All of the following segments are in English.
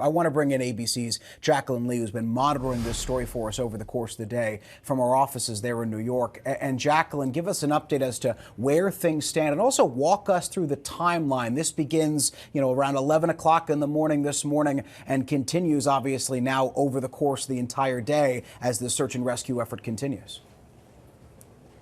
I want to bring in ABC's Jacqueline Lee, who's been monitoring this story for us over the course of the day from our offices there in New York. And Jacqueline, give us an update as to where things stand and also walk us through the timeline. This begins, around 11 o'clock in the morning this morning and continues obviously now over the course of the entire day as the search and rescue effort continues.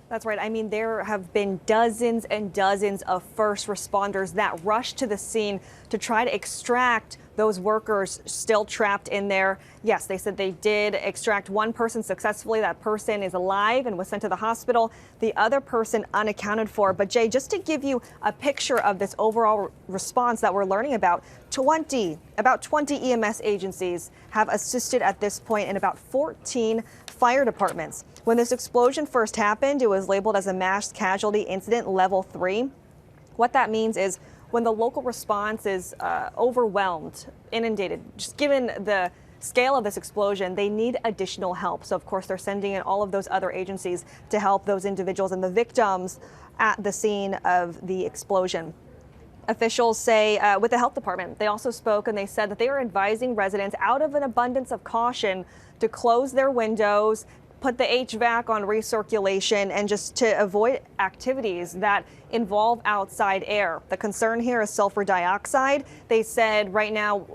That's right. I mean, there have been dozens and dozens of first responders that rushed to the scene to try to extract those workers still trapped in there. Yes, they said they did extract one person successfully. That person is alive and was sent to the hospital. The other person unaccounted for. But Jay, just to give you a picture of this overall response that we're learning about, about 20 EMS agencies have assisted at this point in about 14 fire departments. When this explosion first happened, it was labeled as a mass casualty incident level 3. What that means is when the local response is overwhelmed, inundated, just given the scale of this explosion, they need additional help. So, of course, they're sending in all of those other agencies to help those individuals and the victims at the scene of the explosion. Officials say with the health department, they also spoke and they said that they are advising residents out of an abundance of caution to close their windows, put the HVAC on recirculation, and just to avoid activities that involve outside air. The concern here is sulfur dioxide. They said right now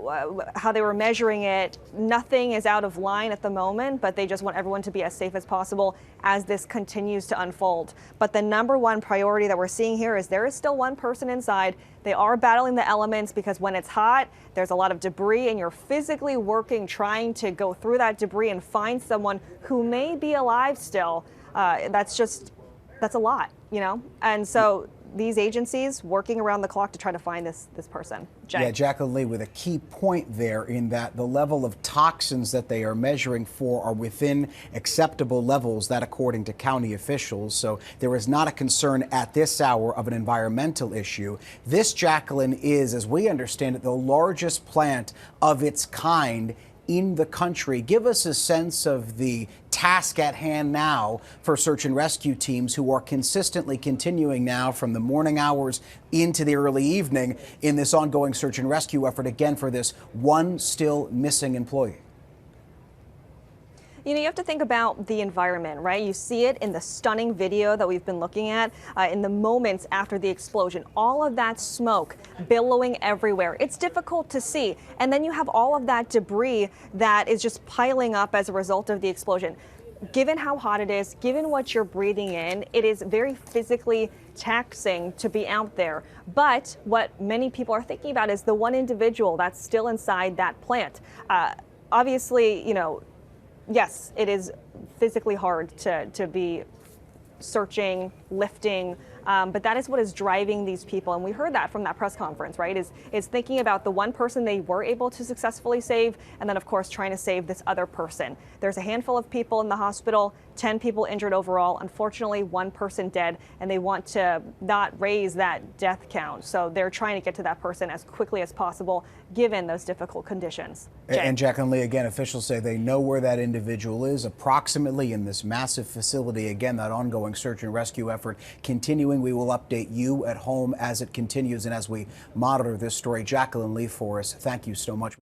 how they were measuring it, nothing is out of line at the moment, but they just want everyone to be as safe as possible as this continues to unfold. But the number one priority that we're seeing here is there is still one person inside. They are battling the elements because when it's hot, there's a lot of debris and you're physically working, trying to go through that debris and find someone who may be alive still. That's a lot, and so these agencies working around the clock to try to find this person. Jay. Yeah, Jacqueline Lee, with a key point there in that the level of toxins that they are measuring for are within acceptable levels, that according to county officials. So there is not a concern at this hour of an environmental issue. This, Jacqueline, is, as we understand it, the largest plant of its kind in the country. Give us a sense of the task at hand now for search and rescue teams who are consistently continuing now from the morning hours into the early evening in this ongoing search and rescue effort, again, for this one still missing employee. You have to think about the environment, right? You see it in the stunning video that we've been looking at in the moments after the explosion. All of that smoke billowing everywhere. It's difficult to see. And then you have all of that debris that is just piling up as a result of the explosion. Given how hot it is, given what you're breathing in, it is very physically taxing to be out there. But what many people are thinking about is the one individual that's still inside that plant. Obviously, yes, it is physically hard to be searching, lifting, but that is what is driving these people. And we heard that from that press conference, right? Is thinking about the one person they were able to successfully save, and then, of course, trying to save this other person. There's a handful of people in the hospital, 10 people injured overall. Unfortunately, one person dead, and they want to not raise that death count. So they're trying to get to that person as quickly as possible, given those difficult conditions. Jay. And Jacqueline Lee, again, officials say they know where that individual is approximately in this massive facility. Again, that ongoing search and rescue effort continuing. We will update you at home as it continues and as we monitor this story. Jacqueline Lee for us. Thank you so much.